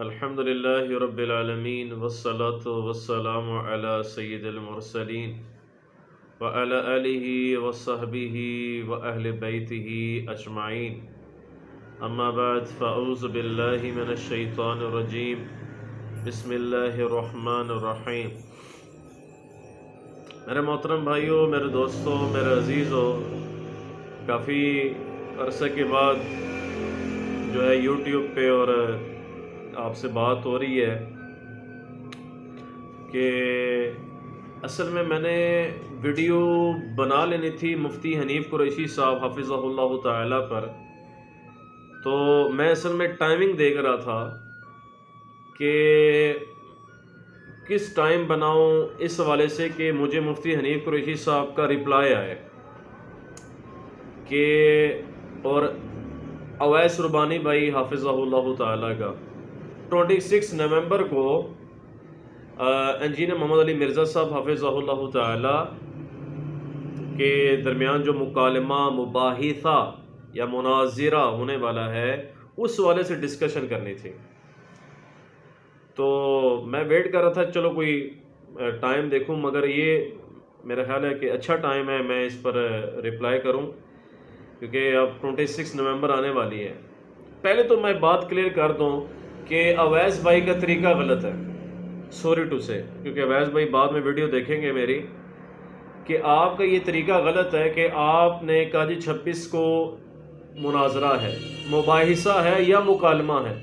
الحمد للہ رب العالمین والصلاة والسلام علی سید المرسلین وعلی آلہ وصحبہ واہل بیتہ اجمعین اما بعد فاعوذ باللہ من الشیطان الرجیم بسم اللہ الرحمن الرحیم۔ میرے محترم بھائیوں، میرے دوستوں، میرے عزیزوں، کافی عرصے کے بعد جو ہے یوٹیوب پہ اور آپ سے بات ہو رہی ہے کہ اصل میں نے ویڈیو بنا لینی تھی مفتی حنیف قریشی صاحب حفظہ اللہ تعالی پر، تو میں اصل میں ٹائمنگ دیکھ رہا تھا کہ کس ٹائم بناؤں، اس حوالے سے کہ مجھے مفتی حنیف قریشی صاحب کا رپلائی آئے کہ اور اویس ربانی بھائی حافظہ اللہ تعالی کا 26 نومبر کو انجینئر محمد علی مرزا صاحب حافظہ اللہ تعالی کے درمیان جو مکالمہ مباحثہ یا مناظرہ ہونے والا ہے اس والے سے ڈسکشن کرنی تھی۔ تو میں ویٹ کر رہا تھا چلو کوئی ٹائم دیکھوں، مگر یہ میرا خیال ہے کہ اچھا ٹائم ہے میں اس پر رپلائی کروں، کیونکہ اب 26 نومبر آنے والی ہے۔ پہلے تو میں بات کلیئر کر دوں کہ اویس بھائی کا طریقہ غلط ہے، سوری ٹو سے، کیونکہ اویس بھائی بعد میں ویڈیو دیکھیں گے میری، کہ آپ کا یہ طریقہ غلط ہے کہ آپ نے کہا جی 26 کو مناظرہ ہے، مباحثہ ہے یا مکالمہ ہے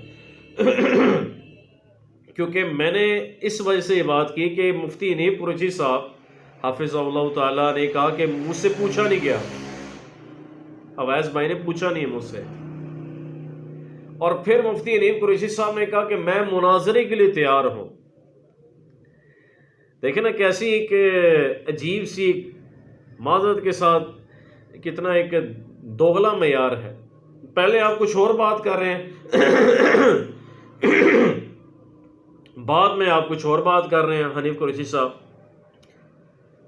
کیونکہ میں نے اس وجہ سے یہ بات کی کہ مفتی حنیف قریشی صاحب حافظہ اللہ تعالیٰ نے کہا کہ مجھ سے پوچھا نہیں گیا، اویس بھائی نے پوچھا نہیں مجھ سے، اور پھر مفتی حنیف قریشی صاحب نے کہا کہ میں مناظرے کے لیے تیار ہوں۔ دیکھیں نا کیسی ایک عجیب سی معذرت کے ساتھ کتنا ایک دوغلا معیار ہے۔ پہلے آپ کچھ اور بات کر رہے ہیں بعد میں آپ کچھ اور بات کر رہے ہیں حنیف قریشی صاحب،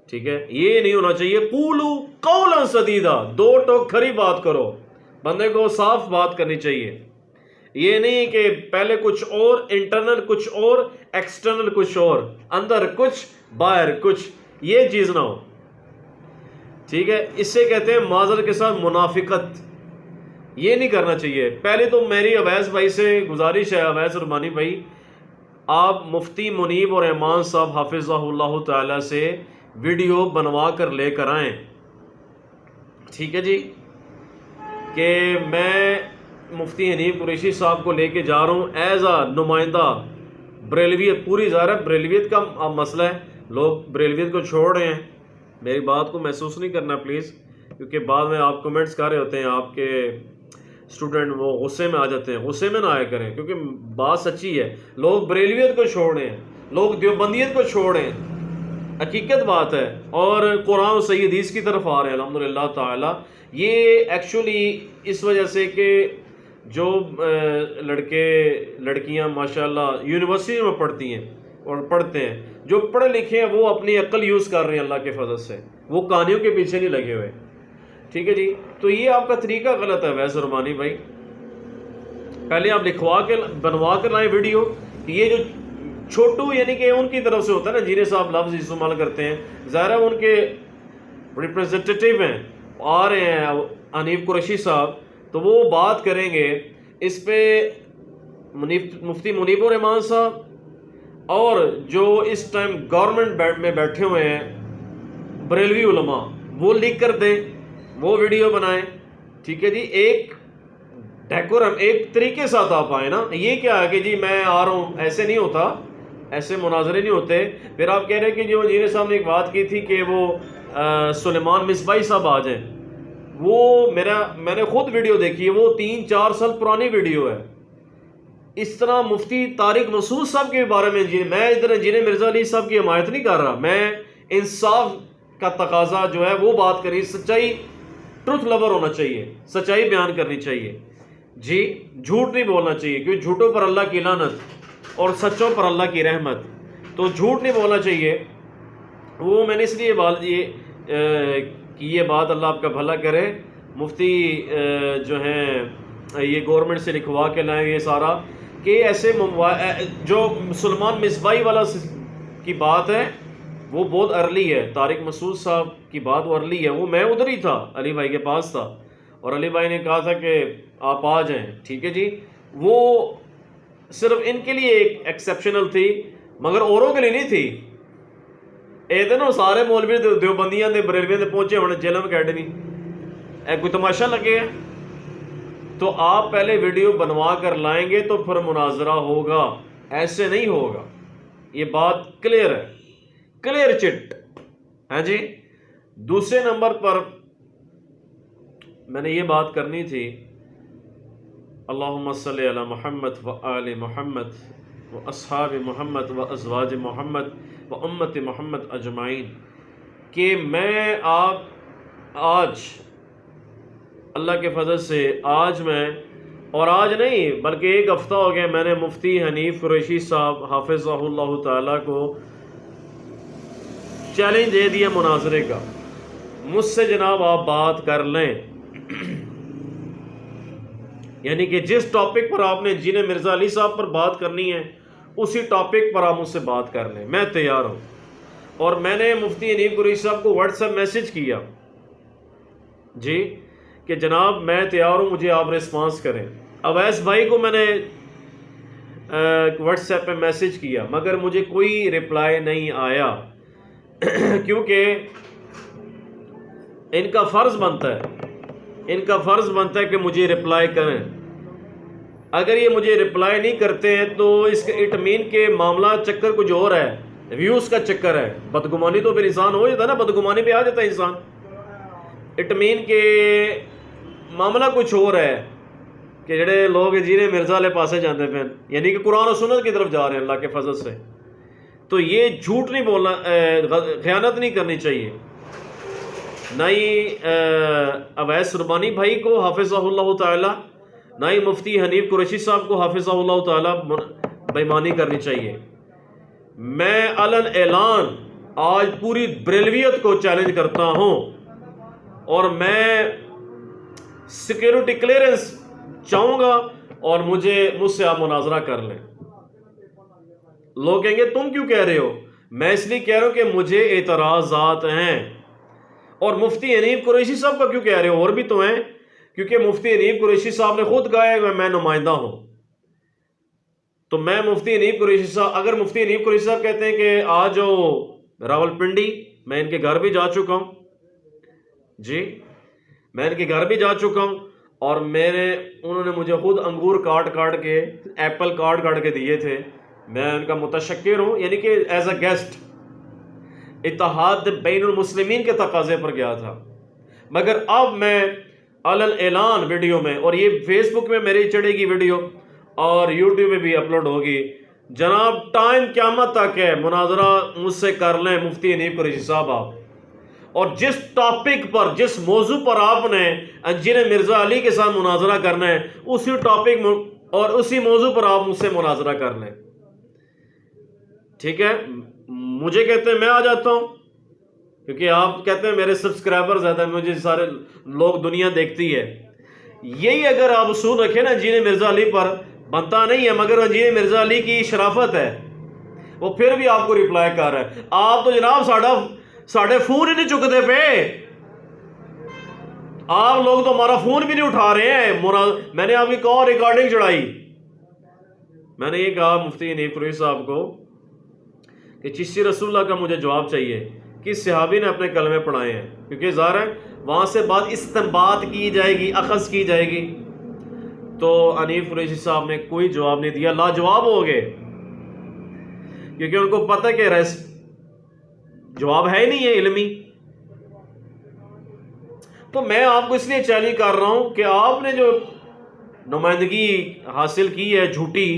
ٹھیک ہے؟ یہ نہیں ہونا چاہیے۔ قولوا قولا سدیدا، دو ٹوک کھری بات کرو، بندے کو صاف بات کرنی چاہیے۔ یہ نہیں کہ پہلے کچھ اور، انٹرنل کچھ اور، ایکسٹرنل کچھ اور، اندر کچھ باہر کچھ، یہ چیز نہ ہو، ٹھیک ہے؟ اس سے کہتے ہیں معذرت کے ساتھ منافقت، یہ نہیں کرنا چاہیے۔ پہلے تو میری اویس بھائی سے گزارش ہے، اویس ربانی بھائی آپ مفتی منیب اور ایمان صاحب حافظہ اللہ تعالی سے ویڈیو بنوا کر لے کر آئیں، ٹھیک ہے جی؟ کہ میں مفتی حنیف قریشی صاحب کو لے کے جا رہا ہوں ایز اے نمائندہ بریلویت، پوری ظاہر ہے بریلویت کا مسئلہ ہے، لوگ بریلویت کو چھوڑ رہے ہیں، میری بات کو محسوس نہیں کرنا پلیز، کیونکہ بعد میں آپ کمنٹس کر رہے ہوتے ہیں، آپ کے اسٹوڈنٹ وہ غصے میں آ جاتے ہیں، غصے میں نہ آیا کریں، کیونکہ بات سچی ہے، لوگ بریلویت کو چھوڑ رہے ہیں، لوگ دیوبندیت کو چھوڑ رہے ہیں، حقیقت بات ہے، اور قرآن و صحیح حدیث کی طرف آ رہے ہیں الحمدللہ تعالی۔ یہ ایکچولی اس وجہ سے کہ جو لڑکے لڑکیاں ماشاءاللہ یونیورسٹی میں پڑھتی ہیں اور پڑھتے ہیں، جو پڑھے لکھے ہیں وہ اپنی عقل یوز کر رہے ہیں اللہ کے فضل سے، وہ کہانیوں کے پیچھے نہیں لگے ہوئے، ٹھیک ہے جی؟ تو یہ آپ کا طریقہ غلط ہے اویس ربانی بھائی۔ پہلے آپ لکھوا کے بنوا کر لائیں ویڈیو، یہ جو چھوٹو یعنی کہ ان کی طرف سے ہوتا ہے نا، جنہیں صاحب لفظ استعمال کرتے ہیں، ظاہر ہے ان کے ریپرزنٹیٹیو ہیں، آ رہے ہیں حنیف قریشی صاحب، تو وہ بات کریں گے اس پہ مفتی منیب الرحمان صاحب، اور جو اس ٹائم گورنمنٹ میں بیٹھے ہوئے ہیں بریلوی علماء، وہ لکھ کر دیں، وہ ویڈیو بنائیں، ٹھیک ہے جی؟ ایک ڈیکورم، ایک طریقے ساتھ آپ آئیں نا، یہ کیا ہے کہ جی میں آ رہا ہوں، ایسے نہیں ہوتا، ایسے مناظرے نہیں ہوتے۔ پھر آپ کہہ رہے ہیں کہ جو انجینئر صاحب نے ایک بات کی تھی کہ وہ سلیمان مصباحی صاحب آ جائیں، وہ میں نے خود ویڈیو دیکھی ہے، وہ 3-4 سال پرانی ویڈیو ہے۔ اس طرح مفتی طارق مسعود صاحب کے بارے میں میں ادھر انجینئر مرزا علی صاحب کی حمایت نہیں کر رہا، میں انصاف کا تقاضا جو ہے وہ بات کری، سچائی، ٹروتھ لور ہونا چاہیے، سچائی بیان کرنی چاہیے جی، جھوٹ نہیں بولنا چاہیے، کیونکہ جھوٹوں پر اللہ کی لعنت اور سچوں پر اللہ کی رحمت، تو جھوٹ نہیں بولنا چاہیے۔ وہ میں نے اس لیے کہ یہ بات اللہ آپ کا بھلا کرے، مفتی جو ہیں یہ گورنمنٹ سے لکھوا کے لائیں یہ سارا، کہ ایسے جو سلمان مصباحی والا کی بات ہے وہ بہت ارلی ہے، طارق مسعود صاحب کی بات وہ ارلی ہے، وہ میں ادھر ہی تھا، علی بھائی کے پاس تھا، اور علی بھائی نے کہا تھا کہ آپ آ جائیں، ٹھیک ہے جی. وہ صرف ان کے لیے ایک ایکسیپشنل تھی مگر اوروں کے لیے نہیں تھی. اے دن وہ سارے مولوی دیوبندیاں دے بریلویاں دے پہنچے ہونے جیلم اکیڈمی، اے کوئی تماشا لگے گا؟ تو آپ پہلے ویڈیو بنوا کر لائیں گے تو پھر مناظرہ ہوگا، ایسے نہیں ہوگا. یہ بات کلیئر ہے، کلیئر چٹ. ہاں جی. دوسرے نمبر پر میں نے یہ بات کرنی تھی، اللہم صلی علی محمد و آل محمد و اصحاب محمد و ازواج محمد و امت محمد اجمعین، کہ میں آپ آج اللہ کے فضل سے آج نہیں بلکہ ایک ہفتہ ہو گیا میں نے مفتی حنیف قریشی صاحب حافظہ اللہ تعالیٰ کو چیلنج دے دیا مناظرے کا، مجھ سے جناب آپ بات کر لیں، یعنی کہ جس ٹاپک پر آپ نے جنہیں مرزا علی صاحب پر بات کرنی ہے اسی ٹاپک پر آپ مجھ سے بات کر لیں، میں تیار ہوں. اور میں نے مفتی حنیف قریشی صاحب کو واٹس ایپ میسج کیا جی کہ جناب میں تیار ہوں، مجھے آپ ریسپانس کریں. اویس بھائی کو میں نے واٹس ایپ پہ میسج کیا مگر مجھے کوئی رپلائی نہیں آیا، کیونکہ ان کا فرض بنتا ہے کہ مجھے رپلائی کریں. اگر یہ مجھے رپلائی نہیں کرتے ہیں تو اس کا اٹمین کے معاملہ چکر کچھ اور ہے، ویوز کا چکر ہے. بدگمانی تو پھر انسان ہو جاتا ہے نا، بدگمانی پہ آ جاتا ہے انسان. اٹمین کے معاملہ کچھ اور ہے کہ جڑے لوگ جنہیں مرزا والے پاسے جاندے پہ، یعنی کہ قرآن و سنت کی طرف جا رہے ہیں اللہ کے فضل سے. تو یہ جھوٹ نہیں بولنا، خیانت نہیں کرنی چاہیے. نہ ہی اویس ربانی بھائی کو حافظہ اللہ تعالی، نہ ہی مفتی حنیف قریشی صاحب کو حافظہ اللہ تعالی بےمانی کرنی چاہیے. میں علن اعلان آج پوری بریلویت کو چیلنج کرتا ہوں، اور میں سیکیورٹی کلیئرنس چاہوں گا اور مجھ سے آپ مناظرہ کر لیں. لوگ کہیں گے تم کیوں کہہ رہے ہو؟ میں اس لیے کہہ رہا ہوں کہ مجھے اعتراضات ہیں. اور مفتی حنیف قریشی صاحب کا کیوں کہہ رہے ہو؟ اور بھی تو ہیں، کیونکہ مفتی حنیف قریشی صاحب نے خود کہا ہے میں نمائندہ ہوں. تو میں مفتی حنیف قریشی صاحب، اگر مفتی حنیف قریشی صاحب کہتے ہیں کہ آ جاؤ راول پنڈی، میں ان کے گھر بھی جا چکا ہوں جی، میں ان کے گھر بھی جا چکا ہوں، اور انہوں نے مجھے خود انگور کاٹ کے ایپل کاٹ کے دیے تھے. میں ان کا متشکر ہوں، یعنی کہ ایز اے گیسٹ اتحاد بین المسلمین کے تقاضے پر گیا تھا. مگر اب میں علن اعلان ویڈیو میں، اور یہ فیس بک میں میری چڑھے گی ویڈیو اور یوٹیوب میں بھی اپلوڈ ہوگی، جناب ٹائم قیامت تک ہے، مناظرہ مجھ سے کر لیں مفتی حنیف قریشی صاحب آپ. اور جس ٹاپک پر، جس موضوع پر آپ نے جنہیں مرزا علی کے ساتھ مناظرہ کرنا ہے اسی ٹاپک اور اسی موضوع پر آپ مجھ سے مناظرہ کر لیں، ٹھیک ہے. مجھے کہتے ہیں میں آ جاتا ہوں، کیونکہ آپ کہتے ہیں میرے سبسکرائبر زیادہ ہیں، مجھے سارے لوگ دنیا دیکھتی ہے. یہی اگر آپ اصول رکھیں نا جنہیں مرزا علی پر، بنتا نہیں ہے مگر جنہیں مرزا علی کی شرافت ہے، وہ پھر بھی آپ کو رپلائی کر رہا ہے. آپ تو جناب ساڑھے فون ہی نہیں چکتے پہ، آپ لوگ تو ہمارا فون بھی نہیں اٹھا رہے ہیں. میں نے آپ کی کال ریکارڈنگ چڑھائی، میں نے یہ کہا مفتی حنیف قریشی صاحب کو کہ چشتی رسول اللہ کا مجھے جواب چاہیے، کس صحابی نے اپنے کلمے پڑھائے ہیں، کیونکہ ظاہر ہے وہاں سے بات استنباط کی جائے گی، اخذ کی جائے گی. تو حنیف قریشی صاحب نے کوئی جواب نہیں دیا، لاجواب ہو گئے، کیونکہ ان کو پتہ کہ جواب ہے ہی نہیں ہے علمی. تو میں آپ کو اس لیے چیلنج کر رہا ہوں کہ آپ نے جو نمائندگی حاصل کی ہے جھوٹی،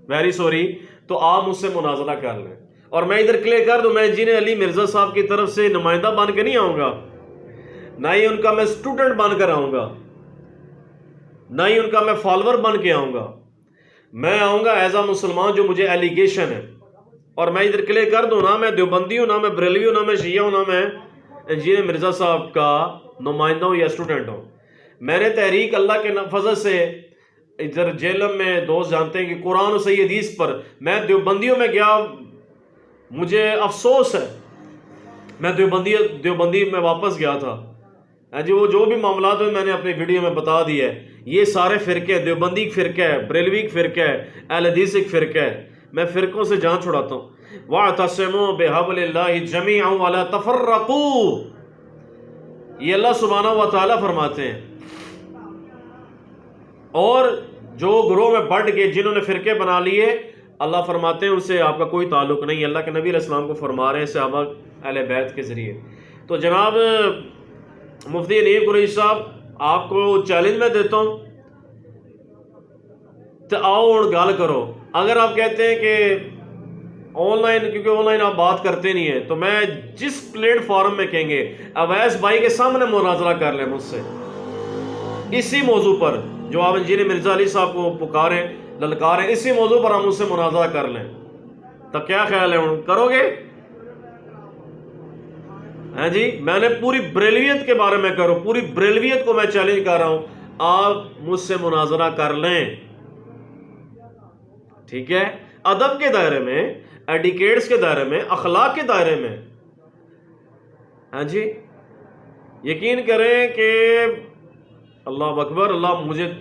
ویری سوری، تو آپ مجھ سے مناظرہ کر لیں. اور میں ادھر کلیئر کر دوں، میں جنہیں علی مرزا صاحب کی طرف سے نمائندہ بن کے نہیں آؤں گا، نہ ہی ان کا میں اسٹوڈنٹ بن کر آؤں گا، نہ ہی ان کا میں فالوور بن کے آؤں گا. میں آؤں گا ایز اے مسلمان، جو مجھے ایلیگیشن ہے. اور میں ادھر کلیئر کر دوں، نہ میں دیوبندی ہوں، نہ میں بریلوی ہوں، نہ میں شیعہ ہوں، نہ میں انجینئر مرزا صاحب کا نمائندہ ہوں یا اسٹوڈنٹ ہوں. میں نے تحریک اللہ کے فضل سے ادھر جیلم میں دوست جانتے ہیں کہ قرآن و صحیح حدیث پر میں دیوبندیوں میں گیا، مجھے افسوس ہے، میں دیوبندی میں واپس گیا تھا جی، وہ جو بھی معاملات ہیں میں نے اپنی ویڈیو میں بتا دی ہے، یہ سارے فرقے، دیوبندی ایک فرقہ ہے، بریلوی ایک فرقہ ہے، اہل حدیث ایک فرقہ ہے، میں فرقوں سے جان چھڑاتا ہوں۔ وَاعْتَصِمُوا بِحَبْلِ اللَّهِ جَمِيعًا وَلَا تَفَرَّقُوا، یہ اللہ سبحانہ و تعالیٰ فرماتے ہیں۔ اور جو گروہ میں بٹ گئے، جنہوں نے فرقے بنا لیے، اللہ فرماتے ہیں ان سے آپ کا کوئی تعلق نہیں۔ اللہ کے نبی علیہ السلام کو فرما رہے ہیں صحابہ اہل بیت کے ذریعے۔ تو جناب مفتی حنیف قریشی صاحب، آپ کو چیلنج میں دیتا ہوں، تو آؤ اور گال کرو۔ اگر آپ کہتے ہیں کہ آن لائن، کیونکہ آن لائن آپ بات کرتے نہیں ہیں، تو میں جس پلیٹ فارم میں کہیں گے اویس بھائی کے سامنے مناظرہ کر لیں مجھ سے اسی موضوع پر، جو آپ انجینئر مرزا علی صاحب کو پکاریں، للکاریں، اسی موضوع پر ہم اس سے مناظرہ کر لیں، تو کیا خیال ہے؟ کرو گے؟ ہاں جی، میں نے پوری بریلویت کے بارے میں کروں، پوری بریلویت کو میں چیلنج کر رہا ہوں، آپ مجھ سے مناظرہ کر لیں، ٹھیک ہے؟ ادب کے دائرے میں، ایڈیکیٹس کے دائرے میں، اخلاق کے دائرے میں۔ ہاں جی، یقین کریں کہ اللہ اکبر، اللہ مجھے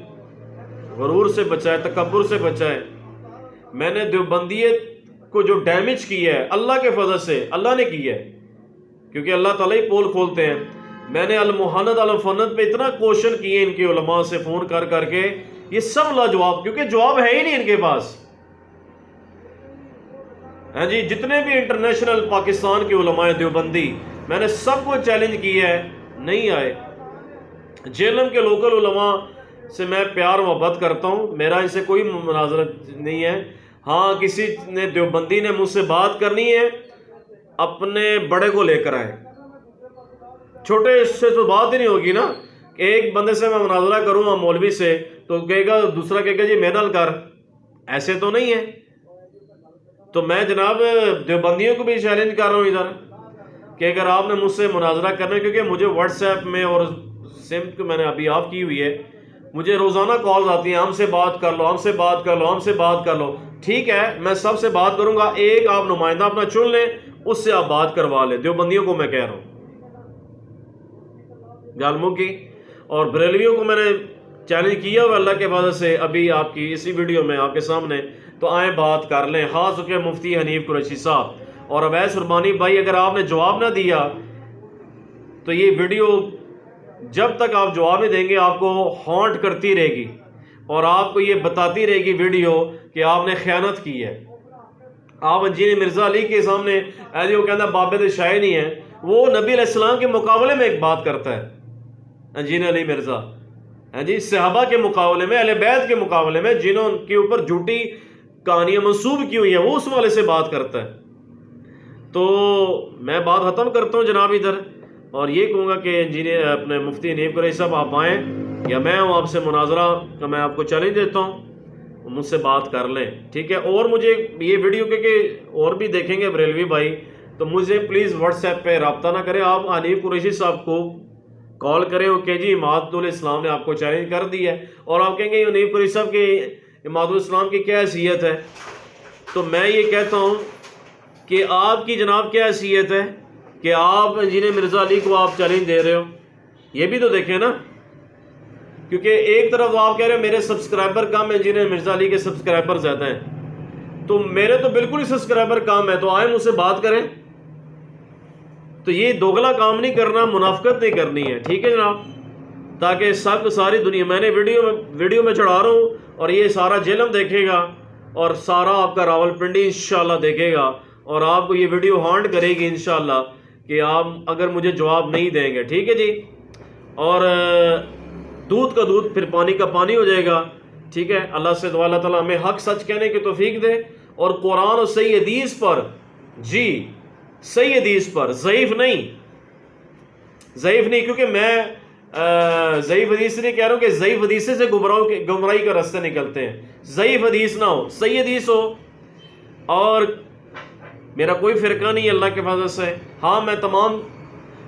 غرور سے بچائے، تکبر سے بچائے۔ میں نے دیوبندیت کو جو ڈیمیج کیا ہے اللہ کے فضل سے، اللہ نے کیا ہے، کیونکہ اللہ تعالیٰ ہی پول کھولتے ہیں۔ میں نے المحند المفند پہ اتنا کوشچن کیے ان کے علماء سے فون کر کر کے، یہ سب لاجواب، کیونکہ جواب ہے ہی نہیں ان کے پاس۔ ہاں جی، جتنے بھی انٹرنیشنل پاکستان کے علماء دیوبندی، میں نے سب کو چیلنج کیا ہے، نہیں آئے۔ جیلم کے لوکل علماء سے میں پیار محبت کرتا ہوں، میرا ان سے کوئی مناظرت نہیں ہے۔ ہاں، کسی نے دیوبندی نے مجھ سے بات کرنی ہے، اپنے بڑے کو لے کر آئے، چھوٹے سے تو بات ہی نہیں ہوگی نا۔ ایک بندے سے میں مناظرہ کروں گا مولوی سے، تو کہے گا، دوسرا کہے گا جی میرے نال کر، ایسے تو نہیں ہے۔ تو میں جناب دیوبندیوں کو بھی چیلنج کر رہا ہوں ادھر کہ اگر آپ نے مجھ سے مناظرہ کرنا ہے، کیونکہ مجھے واٹس ایپ میں اور سم کو میں نے ابھی آف کی ہوئی ہے، مجھے روزانہ کالز آتی ہیں، ہم سے بات کر لو، ہم سے بات کر لو، ہم سے بات کر لو۔ ٹھیک ہے، میں سب سے بات کروں گا، ایک آپ نمائندہ اپنا چن لیں، اس سے آپ بات کروا لیں۔ دیوبندیوں کو میں کہہ رہا ہوں، گالموں کی اور بریلویوں کو میں نے چیلنج کیا ہوا اللہ کے فضل سے، ابھی آپ کی اسی ویڈیو میں آپ کے سامنے، تو آئیں بات کر لیں۔ خاص طور پہ مفتی حنیف قریشی صاحب اور اویس ربانی بھائی، اگر آپ نے جواب نہ دیا تو یہ ویڈیو جب تک آپ جواب نہیں دیں گے آپ کو ہانٹ کرتی رہے گی، اور آپ کو یہ بتاتی رہے گی ویڈیو کہ آپ نے خیانت کی ہے۔ آپ انجینئر مرزا علی کے سامنے ایسے وہ کہنا بابے تو شاید نہیں ہے، وہ نبی علیہ السلام کے مقابلے میں ایک بات کرتا ہے انجینئر علی مرزا، ہاں جی، صحابہ کے مقابلے میں، اہل بیت کے مقابلے میں، جنہوں کے اوپر جھوٹی کہانیاں منسوب کی ہوئی ہیں، وہ اس والے سے بات کرتا ہے۔ تو میں بات ختم کرتا ہوں جناب ادھر، اور یہ کہوں گا کہ انجینئر اپنے مفتی حنیف قریشی صاحب آپ آئیں، یا میں ہوں آپ سے مناظرہ کا میں آپ کو چیلنج دیتا ہوں، مجھ سے بات کر لیں، ٹھیک ہے؟ اور مجھے یہ ویڈیو کہ اور بھی دیکھیں گے بریلوی بھائی، تو مجھے پلیز واٹس ایپ پہ رابطہ نہ کریں، آپ حنیف قریشی صاحب کو کال کریں، اوکے جی امامت الاسلام نے آپ کو چیلنج کر دی ہے، اور آپ کہیں گے حنیف قریشی صاحب کی امامت الاسلام کی کیا حیثیت ہے؟ تو میں یہ کہتا ہوں کہ آپ کی جناب کیا حیثیت ہے کہ آپ انجینئر مرزا علی کو آپ چیلنج دے رہے ہو؟ یہ بھی تو دیکھیں نا، کیونکہ ایک طرف آپ کہہ رہے ہیں میرے سبسکرائبر کم ہیں، انجینئر مرزا علی کے سبسکرائبر زیادہ ہیں، تو میرے تو بالکل ہی سبسکرائبر کم ہے، تو آئیں مجھ سے بات کریں۔ تو یہ دوگلا کام نہیں کرنا، منافقت نہیں کرنی ہے، ٹھیک ہے جناب؟ تاکہ ساری دنیا، میں نے ویڈیو میں چڑھا رہا ہوں، اور یہ سارا جیلم دیکھے گا، اور سارا آپ کا راول پنڈی انشاءاللہ دیکھے گا، اور آپ کو یہ ویڈیو ہانٹ کرے گی انشاءاللہ کہ آپ اگر مجھے جواب نہیں دیں گے، ٹھیک ہے جی؟ اور دودھ کا دودھ پھر پانی کا پانی ہو جائے گا، ٹھیک ہے؟ اللہ سے دعا اللہ تعالیٰ ہمیں حق سچ کہنے کی توفیق دے، اور قرآن اور صحیح حدیث پر، جی صحیح حدیث پر، ضعیف نہیں، کیونکہ میں ضعیف حدیث نہیں کہہ رہا ہوں کہ ضعیف حدیث سے گمراہی کا راستے نکلتے ہیں، ضعیف حدیث نہ ہو، صحیح حدیث ہو۔ اور میرا کوئی فرقہ نہیں ہے اللہ کے فضل سے، ہاں میں تمام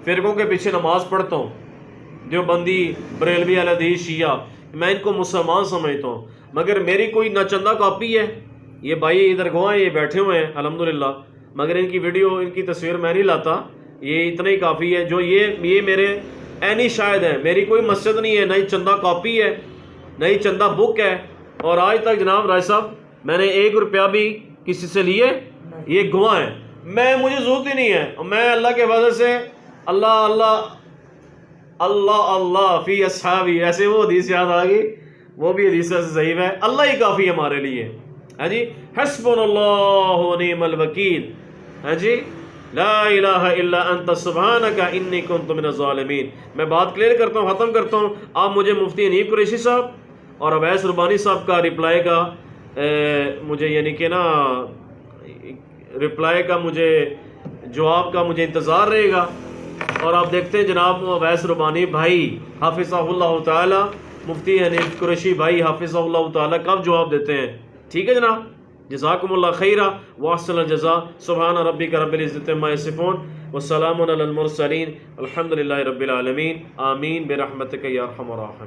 فرقوں کے پیچھے نماز پڑھتا ہوں، دیوبندی، بریلوی، اہل حدیث، شیعہ، میں ان کو مسلمان سمجھتا ہوں، مگر میری کوئی نہ چندہ کاپی ہے. یہ بھائی ادھر گواہ یہ بیٹھے ہوئے ہیں الحمدللہ، مگر ان کی ویڈیو ان کی تصویر میں نہیں لاتا، یہ اتنا ہی کافی ہے. جو یہ میرے عینی شاہد ہیں، میری کوئی مسجد نہیں ہے، نہ ہی چندہ کاپی ہے، نہ ہی چندہ بک ہے، اور آج تک جناب راج صاحب میں نے 1 روپیہ بھی کسی سے لیے. یہ گواہ ہیں، مجھے ضرورت ہی نہیں ہے. میں اللہ کے فضل سے اللہ اللہ اللہ اللہ فی اصحابی، ایسے وہ حدیث یاد آ گئی، وہ بھی حدیث سے ضعیف ہے. اللہ ہی کافی ہے ہمارے لیے. ہاں جی، حسبنا اللہ و نعم الوکیل. ہاں جی، لا الہ الا انت سبحانک انی کنت من الظالمین. میں بات کلیئر کرتا ہوں، ختم کرتا ہوں. آپ مجھے مفتی حنیف قریشی صاحب اور اویس ربانی صاحب کا رپلائی کا مجھے یعنی کہ نا رپلائی کا مجھے جواب کا مجھے انتظار رہے گا. اور آپ دیکھتے ہیں جناب اویس ربانی بھائی حافظہ اللہ تعالی، مفتی حنیف قریشی بھائی حافظہ اللہ تعالی کب جواب دیتے ہیں. ٹھیک ہے جناب، جزاکم اللہ خیرہ واحسن الجزاء. سبحان ربک رب العزۃ عما یصفون والسلام علی المرسلین الحمد للہ رب العالمین. آمین برحمتک یا ارحم الراحمین.